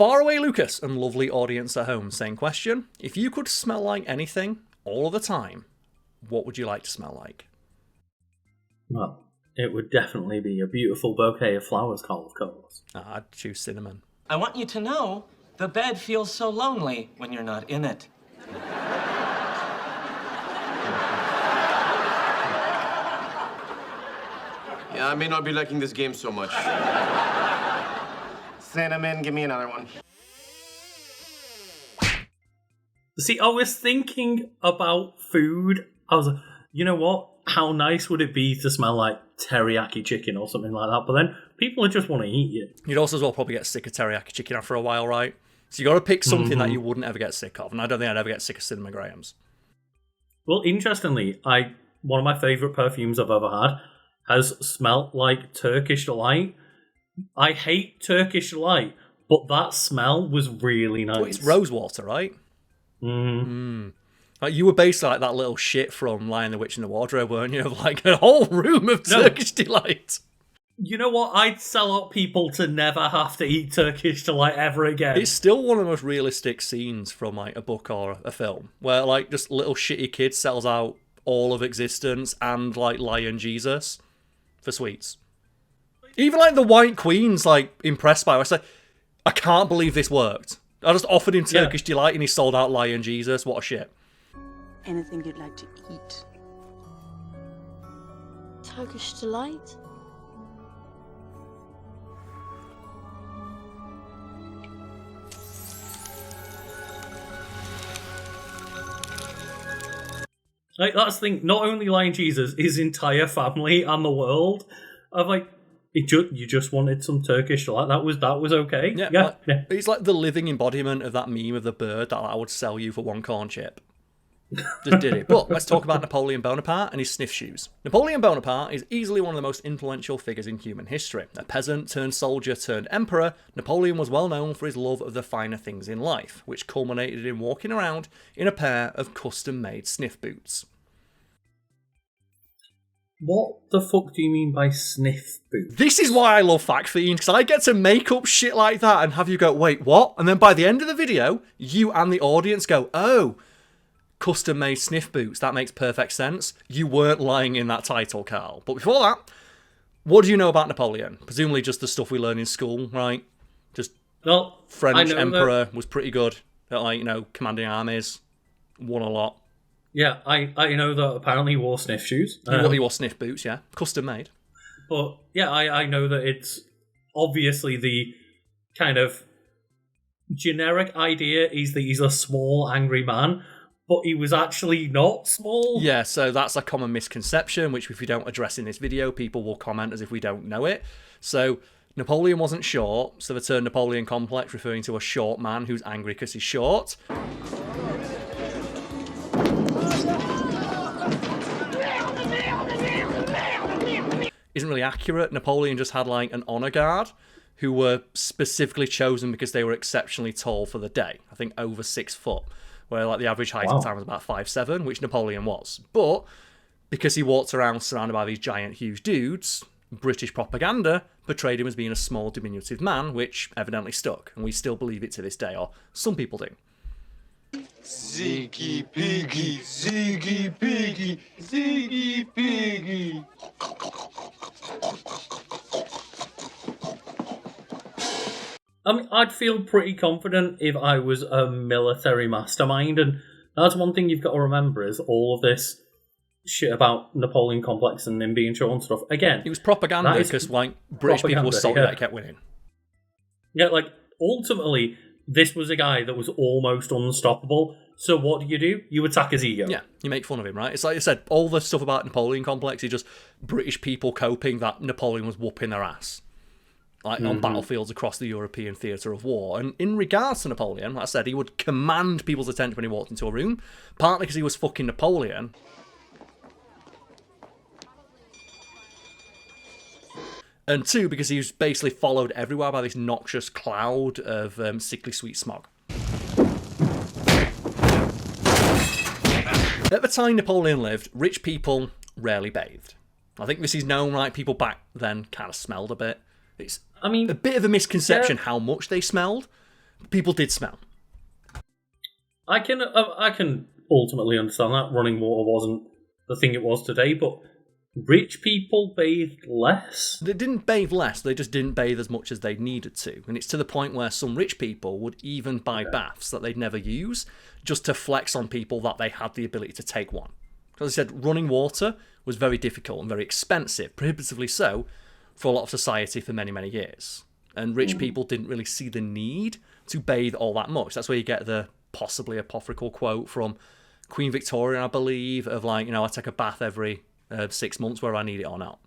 Faraway Lucas and lovely audience at home, same question. If you could smell like anything all of the time, what would you like to smell like? Well, it would definitely be a beautiful bouquet of flowers, Karl, of course. I'd choose cinnamon. I want you to know the bed feels so lonely when you're not in it. Yeah, I may not be liking this game so much. Cinnamon, give me another one. See, I was thinking about food. I was like, you know what? How nice would it be to smell like teriyaki chicken or something like that? But then people just want to eat you. You'd also as well probably get sick of teriyaki chicken after a while, right? So you got to pick something that you wouldn't ever get sick of. And I don't think I'd ever get sick of cinnamon grahams. Well, interestingly, one of my favourite perfumes I've ever had has smelt like Turkish Delight. I hate Turkish Delight, but that smell was really nice. Well, it's rose water, right? Like you were basically like that little shit from Lion the Witch in the Wardrobe, weren't you? Like a whole room of Turkish Delight. You know what? I'd sell out people to never have to eat Turkish Delight ever again. It's still one of the most realistic scenes from like a book or a film, where like just little shitty kid sells out all of existence and like Lion Jesus for sweets. Even like the White Queen's like impressed by it. I say, I can't believe this worked. I just offered him Turkish Delight and he sold out Lion Jesus. What a shit. Anything you'd like to eat? Turkish Delight? Like, that's the thing. Not only Lion Jesus, his entire family and the world. I'm like, you just wanted some Turkish Delight. That was okay. Yeah. It's like the living embodiment of that meme of the bird that I would sell you for one corn chip. Just did it. But let's talk about Napoleon Bonaparte and his sniff shoes. Napoleon Bonaparte is easily one of the most influential figures in human history. A peasant turned soldier turned emperor, Napoleon was well known for his love of the finer things in life, which culminated in walking around in a pair of custom-made sniff boots. What the fuck do you mean by sniff boots? This is why I love Fact Fiend, because I get to make up shit like that and have you go, wait, what? And then by the end of the video, you and the audience go, oh, custom-made sniff boots. That makes perfect sense. You weren't lying in that title, Karl. But before that, what do you know about Napoleon? Presumably just the stuff we learn in school, right? Just French emperor was pretty good at, like, commanding armies. Won a lot. Yeah, I know that apparently he wore sniff shoes. He wore sniff boots, yeah. Custom-made. But, yeah, I know that it's obviously the kind of generic idea is that he's a small, angry man, but he was actually not small. Yeah, so that's a common misconception, which if we don't address in this video, people will comment as if we don't know it. So Napoleon wasn't short, so the term Napoleon complex referring to a short man who's angry because he's short. Isn't really accurate. Napoleon just had like an honor guard who were specifically chosen because they were exceptionally tall for the day. I think over 6 foot. Where like the average height at the time was about 5'7", which Napoleon was. But because he walked around surrounded by these giant, huge dudes, British propaganda portrayed him as being a small, diminutive man, which evidently stuck, and we still believe it to this day, or some people do. Ziggy piggy, ziggy piggy, ziggy piggy. I mean, I'd feel pretty confident if I was a military mastermind, and that's one thing you've got to remember is all of this shit about Napoleon complex and him being short and stuff. Again, it was propaganda because like British people were salty that kept winning. Yeah, like ultimately, this was a guy that was almost unstoppable. So what do? You attack his ego. Yeah, you make fun of him, right? It's like I said, all the stuff about Napoleon complex is just British people coping that Napoleon was whooping their ass. Like on battlefields across the European theatre of war. And in regards to Napoleon, like I said, he would command people's attention when he walked into a room, partly because he was fucking Napoleon, and two, because he was basically followed everywhere by this noxious cloud of sickly sweet smog. At the time Napoleon lived, rich people rarely bathed. I think this is known, right? People back then kind of smelled a bit. It's a bit of a misconception how much they smelled, People did smell. I can ultimately understand that running water wasn't the thing it was today, but rich people bathed less. They didn't bathe less, they just didn't bathe as much as they needed to. And it's to the point where some rich people would even buy baths that they'd never use just to flex on people that they had the ability to take one. As I said, running water was very difficult and very expensive, prohibitively so, for a lot of society for many, many years. And rich people didn't really see the need to bathe all that much. That's where you get the possibly apocryphal quote from Queen Victoria, I believe, of like, I take a bath every 6 months whether I need it or not.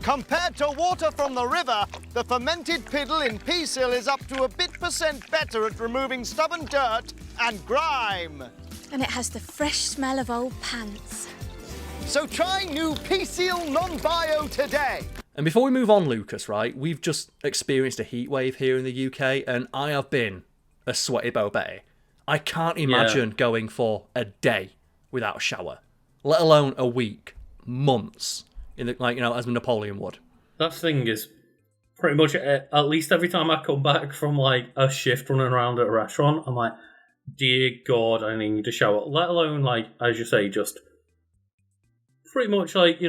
Compared to water from the river, the fermented piddle in Peacehill is up to a bit % better at removing stubborn dirt and grime. And it has the fresh smell of old pants. So try new Peacehill Non-Bio today. And before we move on, Lucas, right, we've just experienced a heat wave here in the UK, and I have been a sweaty Bo Betty. I can't imagine going for a day without a shower, let alone a week, months, as Napoleon would. That thing is pretty much at least every time I come back from like a shift running around at a restaurant, I'm like, dear God, I need a shower. Let alone, like, as you say, just pretty much like,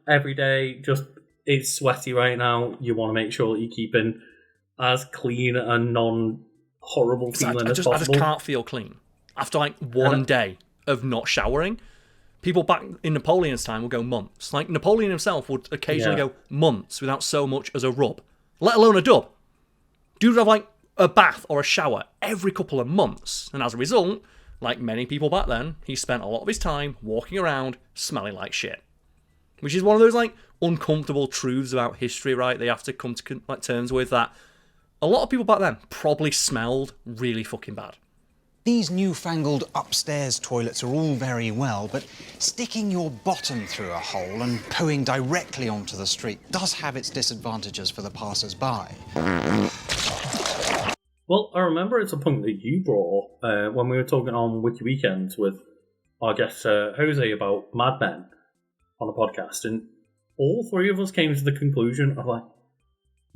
every day, just it's sweaty right now. You want to make sure that you're keeping as clean and non-horrible feeling as possible. I just can't feel clean. After like one day of not showering, people back in Napoleon's time would go months. Like Napoleon himself would occasionally go months without so much as a rub, let alone a dub. Dude would have like a bath or a shower every couple of months. And as a result, like many people back then, he spent a lot of his time walking around smelling like shit. Which is one of those like uncomfortable truths about history, right? They have to come to terms with that. A lot of people back then probably smelled really fucking bad. These newfangled upstairs toilets are all very well, but sticking your bottom through a hole and pooing directly onto the street does have its disadvantages for the passers-by. Well, I remember it's a point that you brought up when we were talking on Wiki Weekends with our guest Jose about Mad Men on a podcast, and all three of us came to the conclusion of like,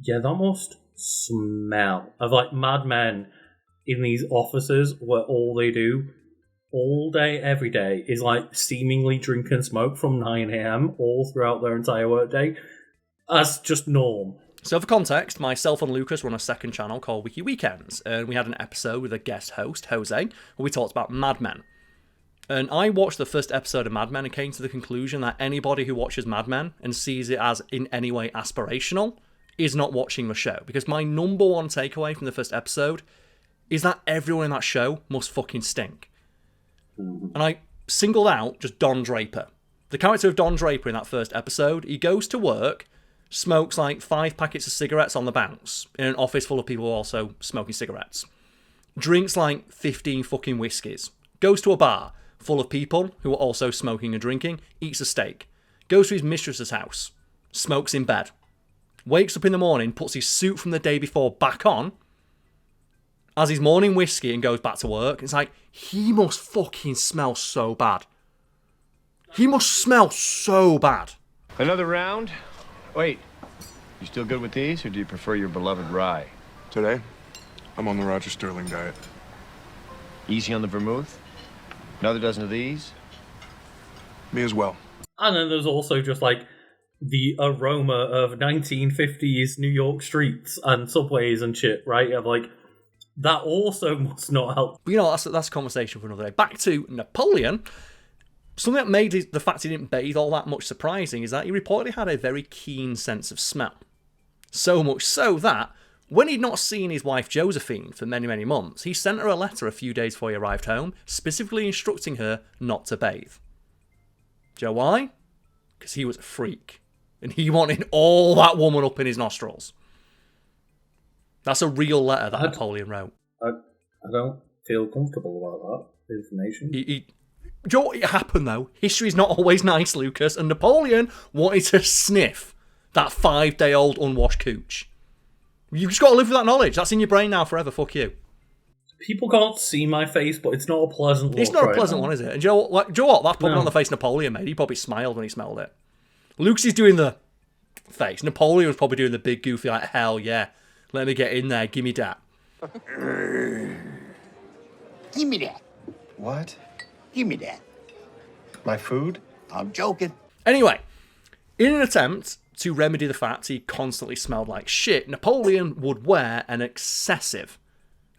yeah, that must smell of like Mad Men in these offices where all they do all day, every day is like seemingly drink and smoke from 9 a.m. all throughout their entire workday as just norm. So for context, myself and Lucas run a second channel called Wiki Weekends, and we had an episode with a guest host, Jose, where we talked about Mad Men. And I watched the first episode of Mad Men and came to the conclusion that anybody who watches Mad Men and sees it as in any way aspirational is not watching the show. Because my number one takeaway from the first episode is that everyone in that show must fucking stink. And I singled out just Don Draper. The character of Don Draper in that first episode, he goes to work, smokes like 5 packets of cigarettes on the bounce in an office full of people also smoking cigarettes. Drinks like 15 fucking whiskies. Goes to a bar full of people who are also smoking and drinking, eats a steak. Goes to his mistress's house, smokes in bed. Wakes up in the morning, puts his suit from the day before back on, has his morning whiskey and goes back to work. It's like, he must fucking smell so bad. He must smell so bad. Another round? Wait, you still good with these, or do you prefer your beloved rye? Today, I'm on the Roger Sterling diet. Easy on the vermouth? Another dozen of these? Me as well. And then there's also just like the aroma of 1950s New York streets and subways and shit, right? Of like, that also must not help. But that's a conversation for another day. Back to Napoleon. Something that made the fact he didn't bathe all that much surprising is that he reportedly had a very keen sense of smell. So much so that, when he'd not seen his wife Josephine for many, many months, he sent her a letter a few days before he arrived home, specifically instructing her not to bathe. Do you know why? Because he was a freak. And he wanted all that woman up in his nostrils. That's a real letter that Napoleon wrote. I don't feel comfortable about that information. Do you know what happened, though? History's not always nice, Lucas, and Napoleon wanted to sniff that 5-day-old unwashed cooch. You've just got to live with that knowledge. That's in your brain now forever. Fuck you. People can't see my face, but it's not a pleasant look. It's not right a pleasant now. one, is it? And do you know what? That's probably on the face Napoleon made. He probably smiled when he smelled it. Lucas is doing the face. Napoleon was probably doing the big goofy, like, hell yeah. Let me get in there. Give me that. Give me that. What? Give me that. My food? I'm joking. Anyway, in an attempt to remedy the fact he constantly smelled like shit, Napoleon would wear an excessive,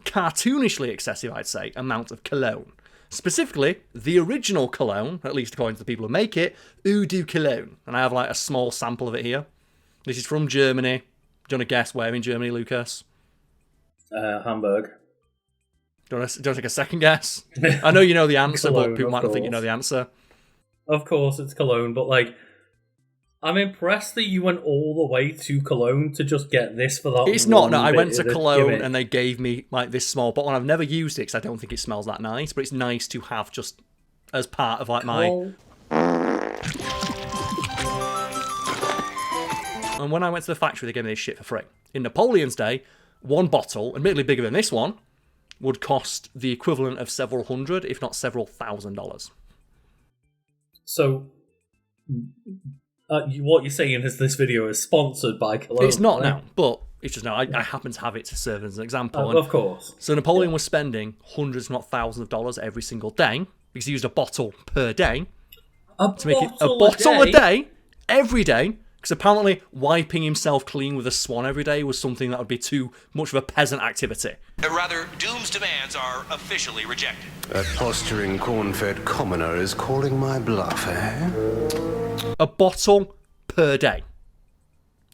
cartoonishly excessive, I'd say, amount of cologne. Specifically, the original cologne, at least according to the people who make it, Eau de Cologne. And I have like a small sample of it here. This is from Germany. Do you want to guess where in Germany, Lucas? Hamburg. Do you want to take a second guess? I know you know the answer, Cologne, but people might not think you course. know the answer. Of course, it's Cologne, but like, I'm impressed that you went all the way to Cologne to just get this for that. It's not. No, I bit went to of the Cologne gimmick. and they gave me like this small bottle. And I've never used it because I don't think it smells that nice. But it's nice to have just as part of like my. And when I went to the factory, they gave me this shit for free. In Napoleon's day, one bottle, admittedly bigger than this one, would cost the equivalent of several hundred, if not several $1,000s. So, what you're saying is this video is sponsored by Cologne? It's not right? now, but it's just now. I happen to have it to serve as an example. Of course. So Napoleon was spending hundreds, if not thousands of dollars every single day because he used a bottle per day to make it a bottle a day every day. Because apparently wiping himself clean with a swan every day was something that would be too much of a peasant activity. Rather, Doom's demands are officially rejected. That posturing corn-fed commoner is calling my bluff, eh? A bottle per day.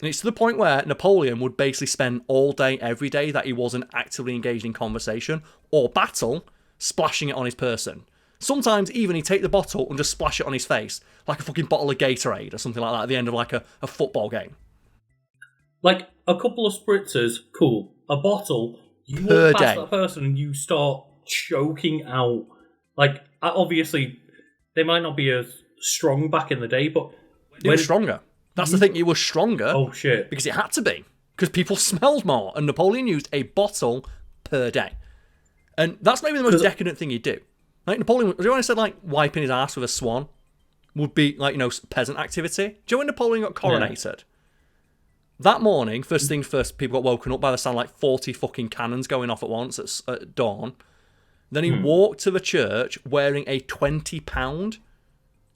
And it's to the point where Napoleon would basically spend all day, every day that he wasn't actively engaged in conversation or battle, splashing it on his person. Sometimes even he'd take the bottle and just splash it on his face, like a fucking bottle of Gatorade or something like that at the end of like a football game. Like, a couple of spritzers, cool. A bottle, you Per walk past day. that person and you start choking out. Like, obviously, they might not be as strong back in the day, but... It was stronger. That's the thing, it was stronger. Oh, shit. Because it had to be. Because people smelled more. And Napoleon used a bottle per day. And that's maybe the most decadent thing he'd do. Like Napoleon, do you know when I said like wiping his ass with a swan would be like, you know, peasant activity? Do you know when Napoleon got coronated? That morning, first things first, people got woken up by the sound like 40 fucking cannons going off at once at dawn. Then he walked to the church wearing a £20,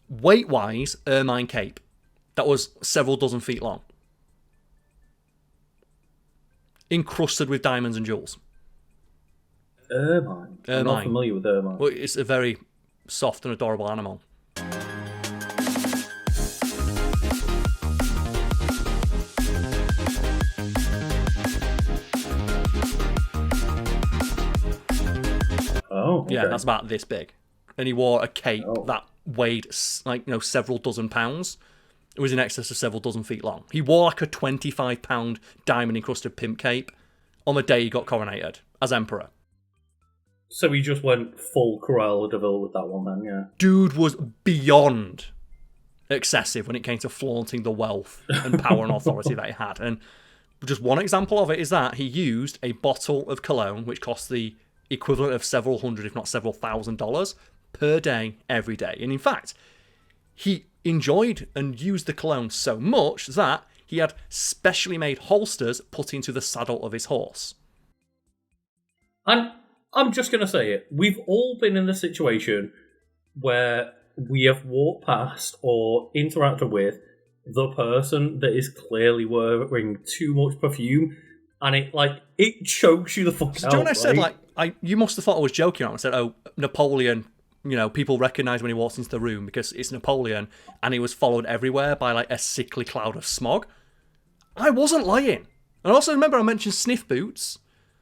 weight-wise, ermine cape that was several dozen feet long. Encrusted with diamonds and jewels. Ermine? I'm not familiar with ermine. Well, it's a very soft and adorable animal. Oh, okay. Yeah, that's about this big. And he wore a cape that weighed like, you know, several dozen pounds. It was in excess of several dozen feet long. He wore like a £25 diamond encrusted pimp cape on the day he got coronated as emperor. So he just went full Cruella de Vil with that one then, yeah. Dude was beyond excessive when it came to flaunting the wealth and power and authority that he had. And just one example of it is that he used a bottle of cologne, which cost the equivalent of several hundred, if not several $1,000s per day, every day. And in fact, he enjoyed and used the cologne so much that he had specially made holsters put into the saddle of his horse. And I'm just going to say it. We've all been in the situation where we have walked past or interacted with the person that is clearly wearing too much perfume, and it chokes you the fuck out. Do you know when I said, you must have thought I was joking. I said, oh, Napoleon, you know, people recognise when he walks into the room because it's Napoleon, and he was followed everywhere by like a sickly cloud of smog. I wasn't lying. And also remember I mentioned sniff boots.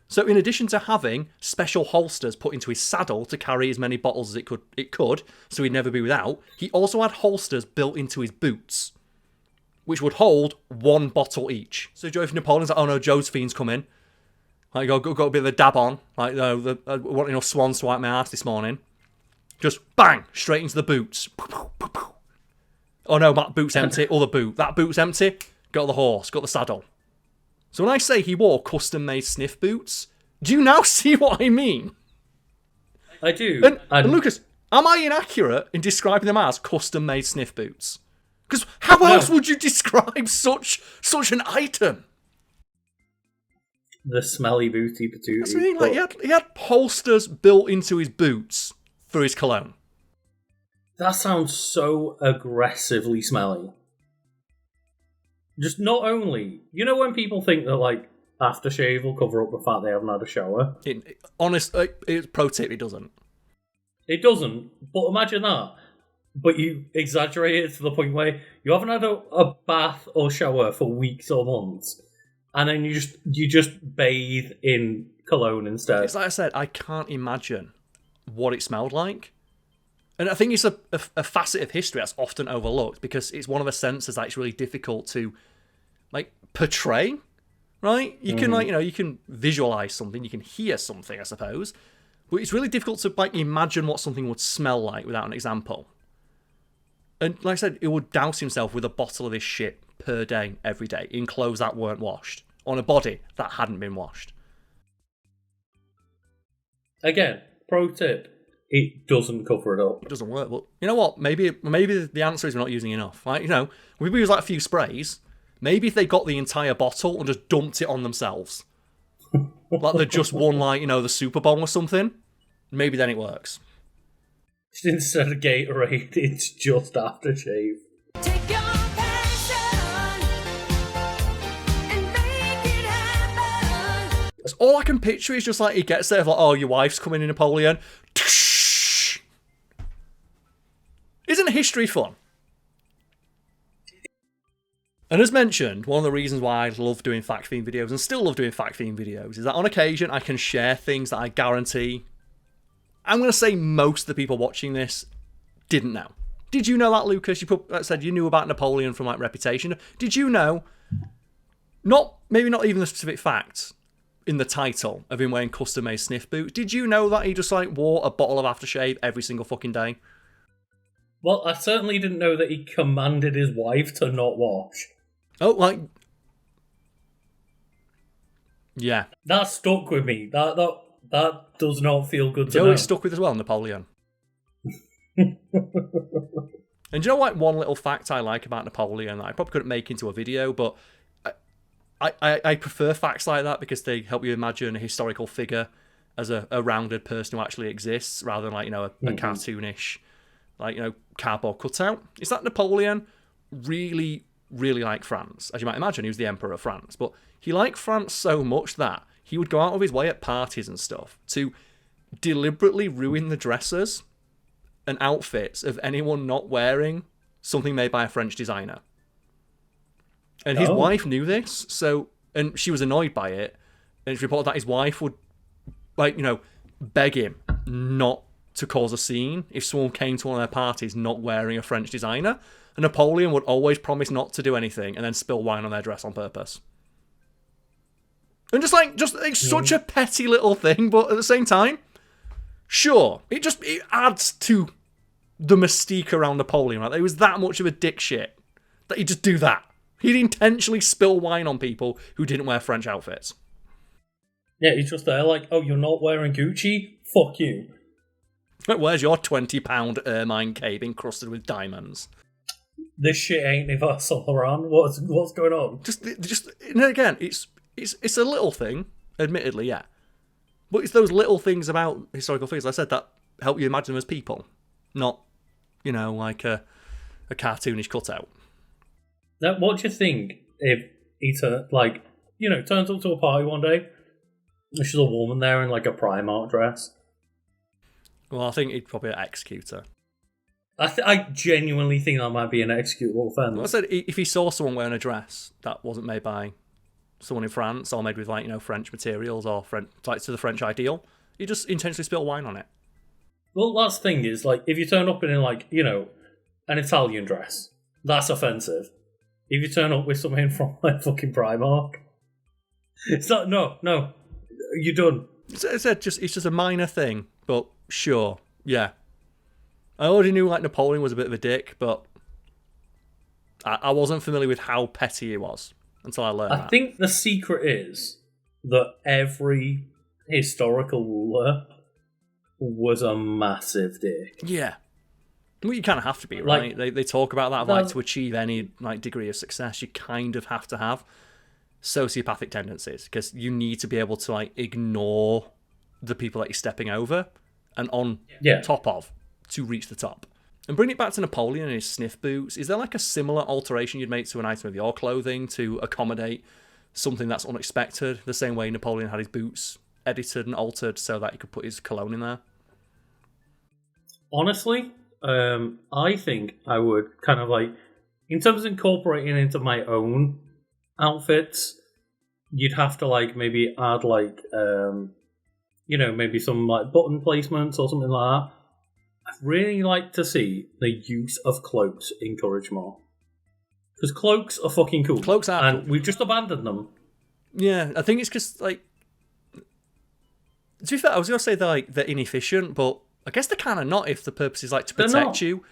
So in addition to having special holsters put into his saddle to carry as many bottles as it could, so he'd never be without, he also had holsters built into his boots, which would hold one bottle each. So Joe, if Napoleon's like, oh no, Joe's Fiend's coming. Like, got a bit of a dab on. Like, I want enough swans to wipe my ass this morning. Just bang, straight into the boots. Oh no, that boot's empty. Other boot. That boot's empty. Got the horse, got the saddle. So when I say he wore custom-made sniff boots, do you now see what I mean? I do. And Lucas, am I inaccurate in describing them as custom-made sniff boots? Because how else would you describe such an item? the smelly booty patootie. That's the thing, like, he had holsters built into his boots for his cologne. That sounds so aggressively smelly. Just not only... You know when people think that, like, aftershave will cover up the fact they haven't had a shower? Pro tip, it doesn't. It doesn't, but imagine that. But you exaggerate it to the point where you haven't had a bath or shower for weeks or months, and then you just bathe in cologne instead. It's like I said, I can't imagine what it smelled like. And I think it's a facet of history that's often overlooked because it's one of the senses that it's really difficult to, like, portray, right? You can, like, you can visualize something, you can hear something, I suppose, but it's really difficult to, like, imagine what something would smell like without an example. And like I said, it would douse himself with a bottle of this shit per day, every day, in clothes that weren't washed, on a body that hadn't been washed. Again, pro tip, it doesn't cover it up. It doesn't work, but you know what? Maybe the answer is we're not using enough. Like, we use like a few sprays. Maybe if they got the entire bottle and just dumped it on themselves, like they just won, like, the Super Bowl or something, maybe then it works. Instead of Gatorade, it's just aftershave. That's all I can picture is just like he gets there, like, oh, your wife's coming in, Napoleon. Isn't history fun? And as mentioned, one of the reasons why I love doing fact-themed videos and still love doing fact-themed videos is that on occasion I can share things that I guarantee, I'm going to say most of the people watching this didn't know. Did you know that, Lucas? You said you knew about Napoleon from, like, Reputation. Did you know, maybe not even the specific facts in the title of him wearing custom-made Sniff boots, did you know that he just, like, wore a bottle of aftershave every single fucking day? Well, I certainly didn't know that he commanded his wife to not wash. Oh, like... Yeah. That stuck with me. That does not feel good to know. know. It stuck with as well, Napoleon. And do you know what, one little fact I like about Napoleon that I probably couldn't make into a video, but I prefer facts like that because they help you imagine a historical figure as a rounded person who actually exists rather than, like, a cartoonish, like, cardboard cutout. Is that Napoleon really, really liked France? As you might imagine, he was the Emperor of France, but he liked France so much that he would go out of his way at parties and stuff to deliberately ruin the dresses and outfits of anyone not wearing something made by a French designer. And his wife knew this, and she was annoyed by it, and it's reported that his wife would, like, beg him not to cause a scene if someone came to one of their parties not wearing a French designer, and Napoleon would always promise not to do anything and then spill wine on their dress on purpose. And it's such a petty little thing, but at the same time, sure, it adds to the mystique around Napoleon, right? He was that much of a dick shit that he'd just do that. He'd intentionally spill wine on people who didn't wear French outfits. Yeah, he's just there like, oh, you're not wearing Gucci? Fuck you. Where's your £20 ermine cape encrusted with diamonds? This shit ain't Yves Saint Laurent. What's going on? Just and again, it's a little thing, admittedly, yeah. But it's those little things about historical figures, I said, that help you imagine them as people, not, like a cartoonish cutout. Now, what do you think if he turns up to a party one day, there's a woman there in, like, a Primark dress? Well, I think he'd probably execute her. I genuinely think that might be an executable offence. Well, I said, if he saw someone wearing a dress that wasn't made by someone in France or made with, like, French materials or like to the French ideal, you just intentionally spill wine on it. Well, that's the thing is, like, if you turn up in, like, an Italian dress, that's offensive. If you turn up with something from, like, fucking Primark, it's not, no, you're done. It's just a minor thing, but sure, yeah. I already knew, like, Napoleon was a bit of a dick, but I wasn't familiar with how petty he was until I learned that. I think the secret is that every historical ruler was a massive dick. Yeah. Well, you kind of have to be, right? Like, they talk about that, like, to achieve any, like, degree of success, you kind of have to have sociopathic tendencies, because you need to be able to like ignore the people that you're stepping over and on top of to reach the top. And bring it back to Napoleon and his sniff boots. Is there like a similar alteration you'd make to an item of your clothing to accommodate something that's unexpected, the same way Napoleon had his boots edited and altered so that he could put his cologne in there? Honestly, I think I would kind of like, in terms of incorporating into my own outfits, you'd have to like maybe add like, maybe some like button placements or something like that. I'd really like to see the use of cloaks encouraged more. Because cloaks are fucking cool. Cloaks are and cool. We've just abandoned them. Yeah, I think it's because, like, to be fair, I was going to say they're inefficient, but I guess they're kind of not if the purpose is, like, to protect you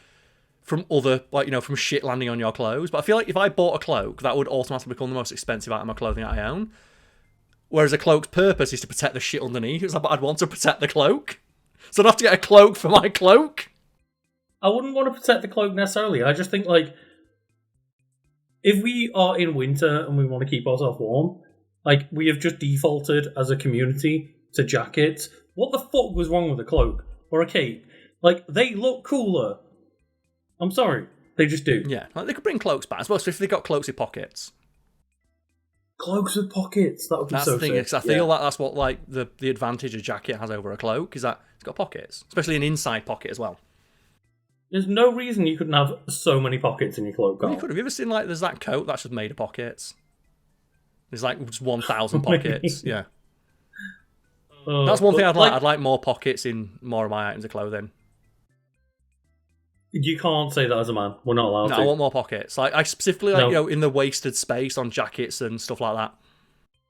from other, like, from shit landing on your clothes. But I feel like if I bought a cloak, that would automatically become the most expensive item of clothing that I own. Whereas a cloak's purpose is to protect the shit underneath. It's like, but I'd want to protect the cloak. So I'd have to get a cloak for my cloak. I wouldn't want to protect the cloak necessarily. I just think, like, if we are in winter and we want to keep ourselves warm, like, we have just defaulted as a community to jackets. What the fuck was wrong with a cloak or a cape? Like, they look cooler. I'm sorry. They just do. Yeah, like they could bring cloaks back. I suppose if they got cloaks with pockets. Cloaks with pockets, that would be so thing. sick. I feel like that's what like the advantage a jacket has over a cloak is that it's got pockets, especially an inside pocket as well. There's no reason you couldn't have so many pockets in your cloak. Well, you could have. You ever seen like there's that coat that's just made of pockets? There's like just 1,000 pockets. Yeah, that's one thing I'd like. I'd like more pockets in more of my items of clothing. You can't say that as a man. We're not allowed to. I want more pockets. Like I specifically like in the wasted space on jackets and stuff like that.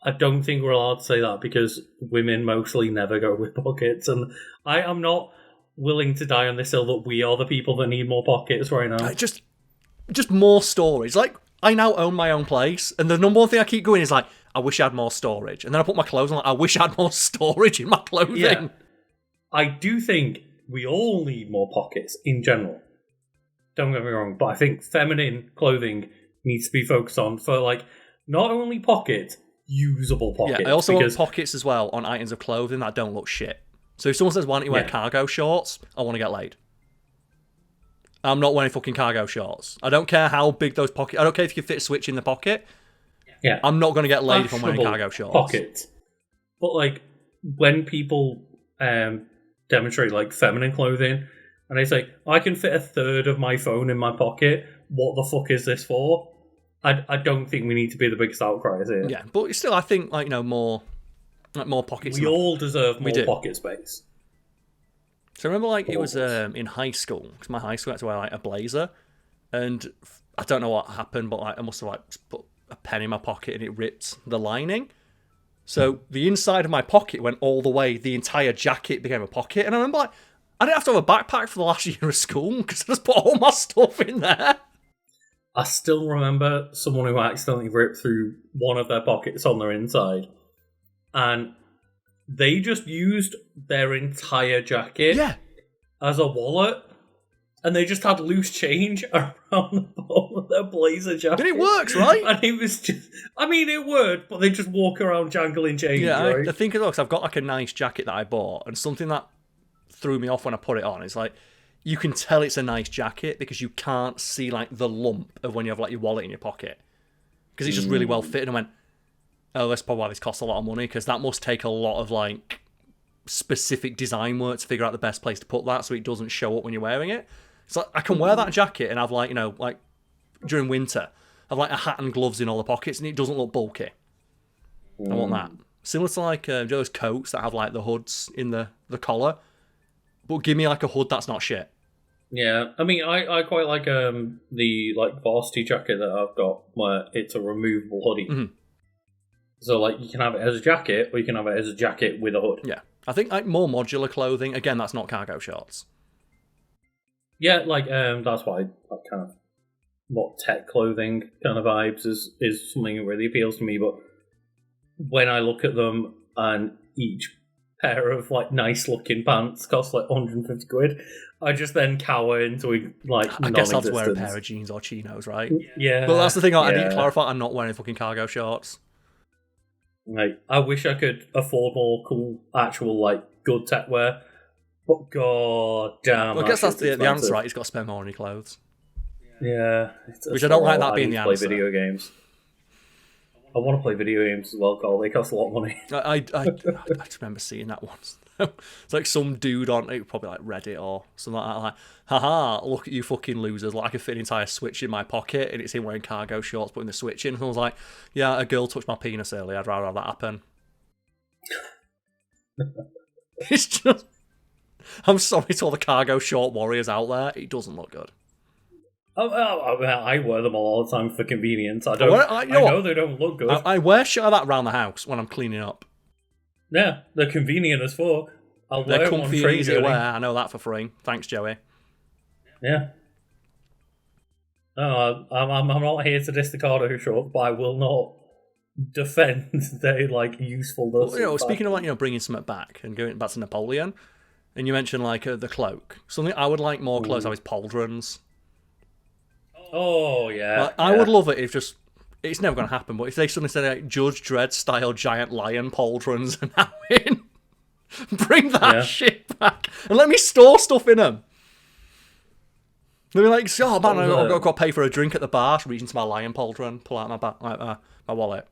I don't think we're allowed to say that because women mostly never go with pockets, and I am not willing to die on this hill that we are the people that need more pockets right now. Just more storage. Like I now own my own place, and the number one thing I keep going is like, I wish I had more storage. And then I put my clothes on, like, I wish I had more storage in my clothing. Yeah. I do think we all need more pockets in general. Don't get me wrong, but I think feminine clothing needs to be focused on for, like, not only pockets, usable pockets. Yeah, I also want pockets as well on items of clothing that don't look shit. So if someone says, why don't you wear cargo shorts? I want to get laid. I'm not wearing fucking cargo shorts. I don't care how big those pockets... I don't care if you fit a switch in the pocket. Yeah. I'm not going to get laid if I'm wearing cargo shorts. Pockets. But, like, when people demonstrate, like, feminine clothing, and they say, I can fit a third of my phone in my pocket, what the fuck is this for? I don't think we need to be the biggest outcriers here. Yeah, but still, I think, like, more pockets. We all deserve more pocket space. So I remember, like, it was in high school, because my high school had to wear, like, a blazer, and I don't know what happened, but, like, I must have, like, put a pen in my pocket and it ripped the lining. So the inside of my pocket went all the way, the entire jacket became a pocket, and I remember, like, I didn't have to have a backpack for the last year of school, because I just put all my stuff in there. I still remember someone who accidentally ripped through one of their pockets on their inside, and they just used their entire jacket as a wallet, and they just had loose change around the bottom of their blazer jacket. And it works, right? And it was just... I mean, it worked, but they just walk around jangling change, right? I think as well, because I've got, like, a nice jacket that I bought, and something that threw me off when I put it on is, like, you can tell it's a nice jacket because you can't see, like, the lump of when you have, like, your wallet in your pocket. Because it's just really well fitted. And I went, oh, that's probably why this costs a lot of money, because that must take a lot of, like, specific design work to figure out the best place to put that so it doesn't show up when you're wearing it. So I can wear that jacket and have, like, like, during winter, have, like, a hat and gloves in all the pockets, and it doesn't look bulky. I want that. Similar to, like, those coats that have, like, the hoods in the collar. But give me, like, a hood that's not shit. Yeah, I mean, I quite like the, like, varsity jacket that I've got, where it's a removable hoodie. Mm-hmm. So, like, you can have it as a jacket, or you can have it as a jacket with a hood. Yeah. I think, like, more modular clothing, again, that's not cargo shorts. Yeah, like, that's why, like, kind of, what tech clothing kind of vibes is something that really appeals to me, but when I look at them, and each pair of, like, nice-looking pants cost, like, 150 quid, I just then cower into, like, I guess I'll just wear a pair of jeans or chinos, right? Yeah. But that's the thing, I need to clarify, I'm not wearing fucking cargo shorts. Like, I wish I could afford more cool, actual, like, good tech wear. But god damn. Well, I guess that's the answer, right? He's got to spend more on your clothes. Yeah. Which I don't like that being the answer. Play video games. I want to play video games as well, Karl. They cost a lot of money. I just remember seeing that once. It's like some dude on probably like Reddit or something like that, like, haha, look at you fucking losers, like I could fit an entire Switch in my pocket, and it's him wearing cargo shorts putting the Switch in, and I was like, yeah, a girl touched my penis earlier, I'd rather have that happen. It's just, I'm sorry to all the cargo short warriors out there, it doesn't look good. I wear them all the time for convenience. I know they don't look good. I wear shit like that around the house when I'm cleaning up. Yeah, they're convenient as fuck. They're comfy and easy to wear. I know that for free. Thanks, Joey. Yeah. No, I'm not here to diss the cargo shorts, but I will not defend their usefulness. Well, speaking of bringing something back and going back to Napoleon, and you mentioned the cloak. Something I would like more clothes is pauldrons. Oh yeah. I would love it if it's never going to happen, but if they suddenly said Judge Dredd style giant lion pauldrons and now in, bring that shit back and let me store stuff in them. They'll be like, oh man, I've got to pay for a drink at the bar, reach into my lion pauldron, pull out my wallet.